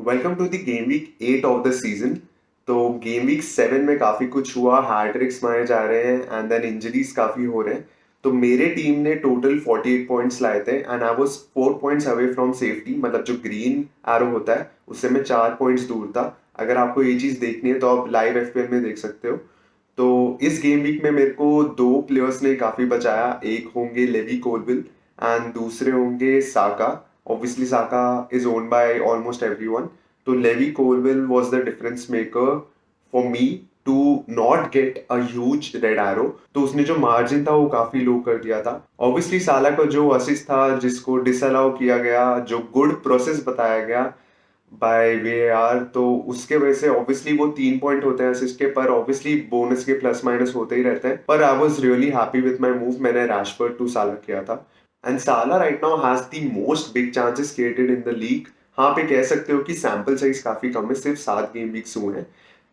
Welcome to the game week 8 of the season. तो game week 7 में काफ़ी कुछ हुआ, हैट्रिक्स मारे जा रहे हैं एंड देन इंजरीज काफ़ी हो रहे हैं। तो मेरे टीम ने टोटल 48 पॉइंट्स लाए थे and I was 4 points away from safety, मतलब जो ग्रीन एरो होता है उससे मैं 4 पॉइंट्स दूर था। अगर आपको ये चीज़ देखनी है तो आप लाइव एफपीएल में देख सकते हो। तो इस गेम वीक में मेरे को दो प्लेयर्स ने काफ़ी बचाया। एक होंगे लेवी कोलविल एंड दूसरे होंगे Saka. Obviously Saka is owned by almost everyone. तो Levi Colwill was the difference maker for me to not get a huge red arrow. तो उसने जो मार्जिन था वो काफी लो कर दिया था। ऑब्वियसली साला का जो असिस्ट था जिसको डिसअलाउ किया गया, जो गुड प्रोसेस बताया गया बाय वीएआर, तो उसके वजह से ऑब्वियसली वो 3 पॉइंट होते हैं असिस्ट के, पर ऑब्वियसली बोनस के प्लस माइनस होते ही रहते हैं। पर I was really happy with my move. मैंने रैशफोर्ड टू साला किया था एंड साला right now has the most big chances created in the league. हाँ, पे कह सकते हो कि सैम्पल साइज काफी कम है, सिर्फ 7 गेम वीक्स हुए हैं,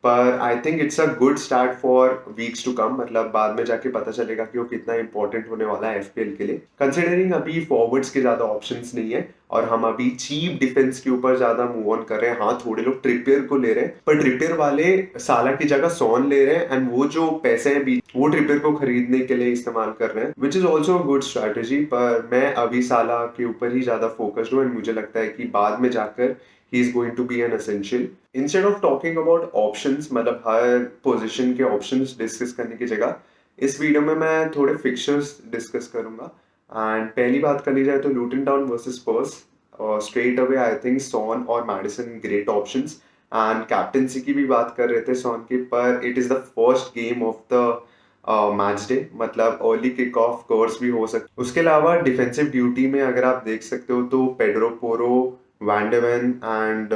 पर I think it's a good start for weeks to come. मतलब बाद में जाके पता चलेगा कि वो कितना इंपॉर्टेंट होने वाला है एफपीएल के लिए, कंसिडरिंग अभी फॉरवर्ड्स के ज्यादा ऑप्शंस नहीं है और हम अभी चीप डिफेंस के ऊपर ज्यादा मूव ऑन कर रहे हैं। हाँ, थोड़े लोग ट्रिपियर को ले रहे हैं, पर ट्रिपियर वाले साला की जगह सॉन ले रहे हैं एंड वो जो पैसे हैं वो ट्रिपियर को खरीदने के लिए इस्तेमाल कर रहे हैं, which is also a good strategy. पर मैं अभी साला के ऊपर ही ज्यादा फोकस्ड हूँ एंड मुझे लगता है कि बाद में जाकर he is going to be an essential. Instead of talking about options, मतलब हर पोजीशन के ऑप्शंस डिस्कस करने की जगह इस वीडियो में मैं थोड़े फिक्चर्स डिस्कस करूंगा। एंड पहली बात करी जाए तो Luton Town versus Spurs, straight away I think Son और Maddison great options. And captaincy की भी बात कर रहे थे सॉन की, पर it is the first game of the match day, मतलब अर्ली किक ऑफ कोर्स भी हो सकता है। उसके अलावा डिफेंसिव ड्यूटी में अगर आप देख सकते हो तो पेड्रो पोरो, वैंडेवन एंड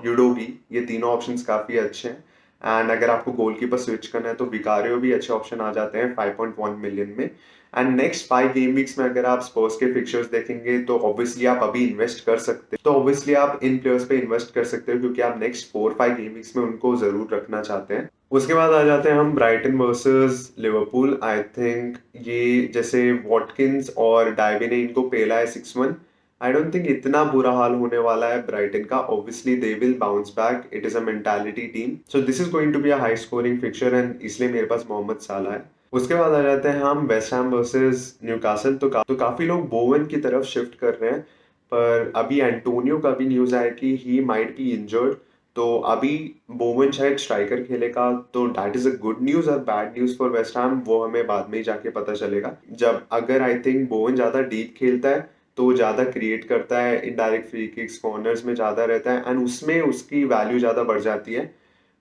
यूडोगी, ये तीनों ऑप्शंस काफी अच्छे हैं। एंड अगर आपको गोलकीपर स्विच करना है तो विकारियो भी अच्छे ऑप्शन आ जाते हैं 5.1 मिलियन में। एंड नेक्स्ट 5 गेम वीक्स में अगर आप स्पर्स के फिक्चर्स देखेंगे तो ऑब्वियसली आप अभी इन्वेस्ट कर सकते हैं, तो ऑब्वियसली आप इन प्लेयर्स पे इन्वेस्ट कर सकते हो क्योंकि आप नेक्स्ट 4-5 गेम वीक्स में उनको जरूर रखना चाहते हैं। उसके बाद आ जाते हैं हम Brighton versus Liverpool. I think ये जैसे वॉटकिंस और डायबी ने इनको पेला है 6-1। आई डोंट थिंक इतना बुरा हाल होने वाला है ब्राइटन का। Obviously they will bounce back, it is a mentality team, so this is going to be a high scoring fixture and इसलिए मेरे पास मोहम्मद साला है। उसके बाद आ जाते हैं हम वेस्ट हैम वर्सेस न्यूकासल। तो काफी लोग बोवन की तरफ शिफ्ट कर रहे हैं, पर अभी एंटोनियो का भी न्यूज आया कि ही माइट बी इंजर्ड। तो अभी बोवन शायद स्ट्राइकर खेलेगा, तो that is a good news और bad news for West Ham, वो हमें बाद में ही जाके पता चलेगा। जब अगर आई थिंक बोवन ज्यादा डीप खेलता है तो वो ज्यादा क्रिएट करता है, इनडायरेक्ट फ्री किक्स कॉर्नर्स में ज्यादा रहता है एंड उसमें उसकी वैल्यू ज्यादा बढ़ जाती है।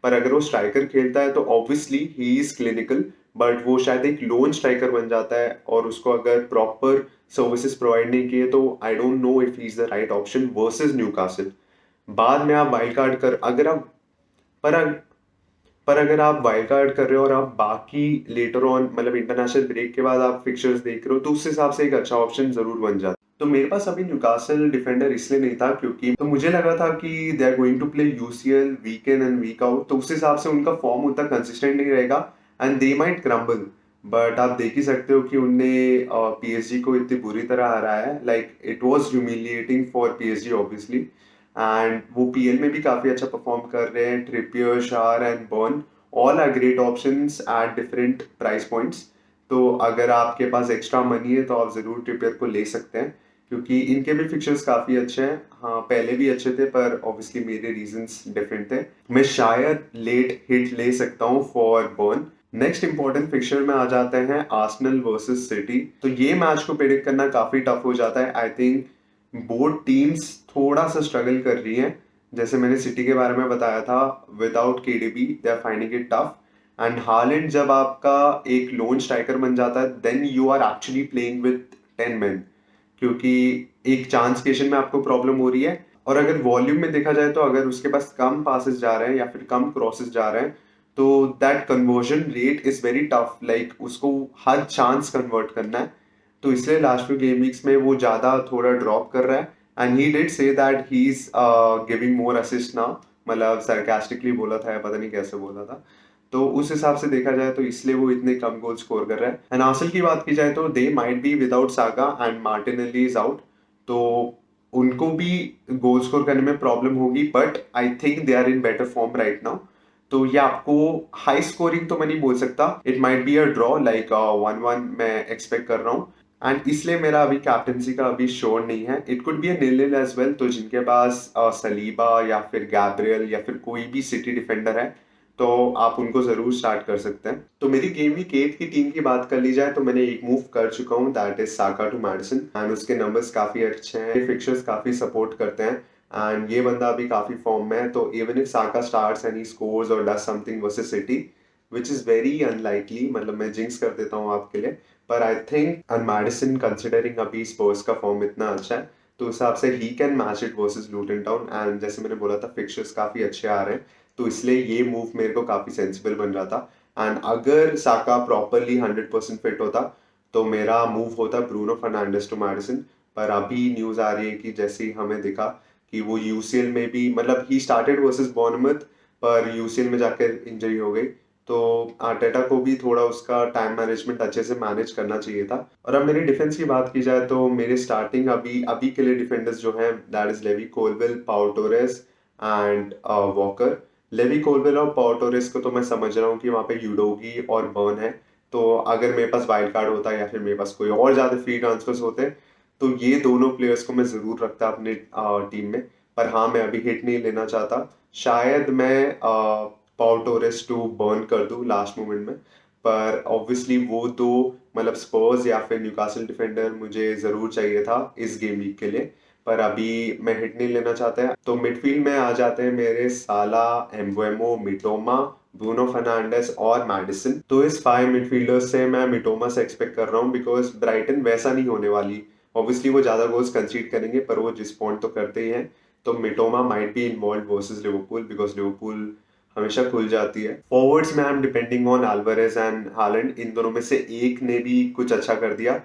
पर अगर वो स्ट्राइकर खेलता है तो obviously he is clinical, but वो शायद एक लोन स्ट्राइकर बन जाता है और उसको अगर प्रॉपर सर्विसेज प्रोवाइड नहीं किए तो I don't know if he is the right option versus Newcastle. बाद में आप वाइल्ड कार्ड कर अगर आप पर पर अगर आप वाइल्ड कार्ड कर रहे हो और आप बाकी लेटर ऑन, मतलब इंटरनेशनल ब्रेक के बाद आप फिक्चर्स देख रहे हो, तो उस हिसाब से एक अच्छा ऑप्शन जरूर बन जाता है। तो मेरे पास अभी न्यूकासल डिफेंडर इसलिए नहीं था क्योंकि तो मुझे लगा था कि they are going to play UCL week in and week out, तो उस हिसाब से उनका फॉर्म उतना कंसिस्टेंट नहीं रहेगा and they might crumble. But आप देख ही सकते हो कि उनने पीएसजी को इतनी बुरी तरह हराया है, like it was humiliating for PSG obviously. And वो पीएल में भी काफी अच्छा परफॉर्म कर रहे हैं। Trippier, Schar and Burn all are great options at different price points. तो अगर आपके पास एक्स्ट्रा मनी है तो आप जरूर ट्रिपियर को ले सकते हैं क्योंकि इनके भी फिक्चर्स काफी अच्छे हैं। हाँ, पहले भी अच्छे थे पर ऑब्वियसली मेरे रीजंस डिफरेंट थे। मैं शायद लेट हिट ले सकता हूँ for Burn. Next important fixture में आ जाते हैं आर्सेनल वर्सेस सिटी। तो ये मैच को प्रेडिक्ट करना काफी टफ हो जाता है। आई थिंक बोथ टीम्स थोड़ा सा स्ट्रगल कर रही हैं। जैसे मैंने सिटी के बारे में बताया था, without KDB they are finding it tough. And Haaland जब आपका एक लोन स्ट्राइकर बन जाता है then you are actually playing with 10 men, क्योंकि एक चांस क्रिएशन में आपको प्रॉब्लम हो रही है। और अगर वॉल्यूम में देखा जाए तो अगर उसके पास कम पासेस जा रहे हैं या फिर कम क्रॉसेस जा रहे हैं तो that conversion rate is very tough, like उसको हर चांस कन्वर्ट करना है। तो इसलिए लास्ट फ्यू गेम वीक्स में वो ज्यादा थोड़ा ड्रॉप कर रहा है and he did say that he is giving more assist now, मतलब सरकास्टिकली बोला था या पता नहीं कैसे बोला था। तो उस हिसाब से देखा जाए तो इसलिए वो इतने कम गोल स्कोर कर रहा है। एंड आर्सेनल की बात की जाए तो they might be without Saka and Martinelli is out. तो उनको भी गोल स्कोर करने में प्रॉब्लम होगी, but I think they are in better form right now. तो ये आपको हाई स्कोरिंग तो मैं नहीं बोल सकता, it might be a draw, like 1-1 मैं एक्सपेक्ट कर रहा हूँ। एंड इसलिए मेरा अभी कैप्टनसी का अभी श्योर नहीं है, it could be a nil as well. तो जिनके पास सलीबा या फिर गैब्रियल या फिर कोई भी सिटी डिफेंडर है, तो आप उनको जरूर स्टार्ट कर सकते हैं। तो मेरी गेम वीक 8 की टीम की बात कर ली जाए तो मैंने एक मूव कर चुका हूँ, that is Saka to Maddison. And उसके नंबर्स काफी अच्छे हैं, फिक्चर्स काफी सपोर्ट करते हैं, एंड ये बंदा अभी काफी फॉर्म में है। तो even if Saka starts and he scores और does something versus City, which is very unlikely, मतलब मैं जिंक्स कर देता हूँ आपके लिए, पर आई थिंक मैडिसन कंसिडरिंग अभी स्पर्स का फॉर्म इतना अच्छा है, तो उस हिसाब से he can match it versus Luton Town. And जैसे मैंने बोला था, फिक्चर्स काफी अच्छे आ रहे हैं, तो इसलिए ये मूव मेरे को काफी सेंसिबल बन रहा था। एंड अगर साका प्रॉपरली 100% फिट होता तो मेरा मूव होता ब्रूनो फर्नांडिस टू मैडिसन। पर अभी न्यूज आ रही है कि जैसे ही हमें दिखा कि वो यूसीएल में भी, मतलब ही स्टार्टेड वर्सेस बॉर्नमथ, पर यूसीएल में जाकर इंजरी हो गई। तो आर्टेटा को भी थोड़ा उसका टाइम मैनेजमेंट अच्छे से मैनेज करना चाहिए था। और अब मेरी डिफेंस की बात की जाए तो मेरे स्टार्टिंग अभी अभी के लिए डिफेंडर्स जो हैं, that is Levi Colwill, Pau Torres and Walker. Levi Colwill और पाउ टोरेस को तो मैं समझ रहा हूँ कि वहाँ पे यूडोगी और बर्न है, तो अगर मेरे पास वाइल्ड कार्ड होता या फिर मेरे पास कोई और ज्यादा फ्री ट्रांसफर्स होते तो ये दोनों प्लेयर्स को मैं जरूर रखता अपने टीम में। पर हाँ, मैं अभी हिट नहीं लेना चाहता, शायद मैं पाउ टोरेस टू बर्न कर दूं लास्ट मोमेंट में। पर ऑब्वियसली वो दो, मतलब स्पर्स या फिर न्यूकासल डिफेंडर मुझे जरूर चाहिए था इस गेम वीक के लिए, पर अभी मैं हिट नहीं लेना चाहता है। तो मिडफील्ड में आ जाते हैं मेरे साला, एम्बुएमो, मिटोमा, ब्रूनो फर्नांडिस और मैडिसन। तो इस 5 मिडफील्डर्स से मैं मिटोमा से एक्सपेक्ट कर रहा हूँ, बिकॉज ब्राइटन वैसा नहीं होने वाली। ऑब्वियसली वो ज्यादा गोल्स कंसीड करेंगे, पर वो जिस पॉइंट तो करते ही हैं। तो Mitoma might be involve versus Liverpool, because Liverpool हमेशा खुल जाती है। फॉरवर्ड्स में I am depending on Alvarez and Haaland, इन दोनों में से एक ने भी कुछ अच्छा कर दिया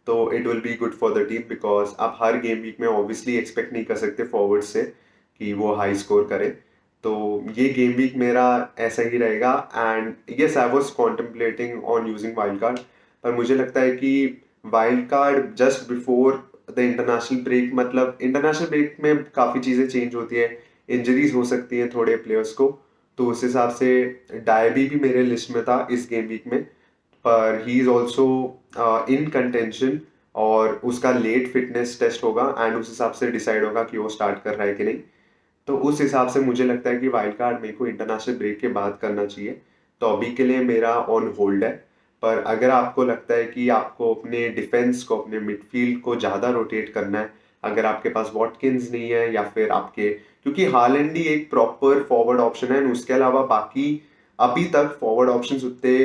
तो it will be good for the team, because आप हर गेम वीक में ऑब्वियसली एक्सपेक्ट नहीं कर सकते फॉरवर्ड से कि वो हाई स्कोर करे। तो ये गेम वीक मेरा ऐसा ही रहेगा। And yes, I was contemplating on using wild card, पर मुझे लगता है कि wild card just before the international break, मतलब इंटरनेशनल ब्रेक में काफ़ी चीज़ें चेंज होती है, इंजरीज हो सकती हैं थोड़े प्लेयर्स को, तो उस हिसाब से डायबी भी मेरे लिस्ट में था इस गेम वीक में, पर he is also in contention, और उसका लेट फिटनेस टेस्ट होगा एंड उस हिसाब से डिसाइड होगा कि वो स्टार्ट कर रहा है कि नहीं। तो उस हिसाब से मुझे लगता है कि वाइल्ड कार्ड मेरे को इंटरनेशनल ब्रेक के बाद करना चाहिए, तो अभी के लिए मेरा ऑन होल्ड है। पर अगर आपको लगता है कि आपको अपने डिफेंस को, अपने मिडफील्ड को ज़्यादा रोटेट करना है, अगर आपके पास वॉटकिंस नहीं है या फिर आपके, क्योंकि हालैंड ही एक प्रॉपर फॉरवर्ड ऑप्शन है, उसके अलावा बाकी अभी तक फॉरवर्ड ऑप्शंस उतने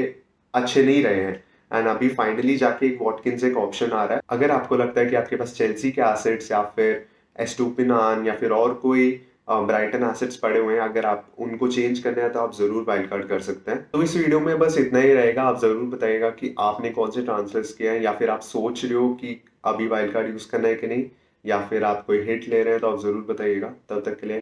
अच्छे नहीं रहे हैं। एंड अभी फाइनली जाके एक वॉटकिंस एक ऑप्शन आ रहा है। अगर आपको लगता है कि आपके पास चेल्सी के एसेट्स या फिर एस्टुपिनान या फिर और कोई ब्राइटन एसेट्स पड़े हुए हैं, अगर आप उनको चेंज करना है तो आप जरूर वाइल्ड कार्ड कर सकते हैं। तो इस वीडियो में बस इतना ही रहेगा। आप जरूर बताइएगा कि आपने कौन से ट्रांसफर्स किए हैं, या फिर आप सोच रहे हो कि अभी वाइल्ड कार्ड यूज करना है कि नहीं, या फिर आप कोई हिट ले रहे हैं, तो आप जरूर बताइएगा। तब तक के लिए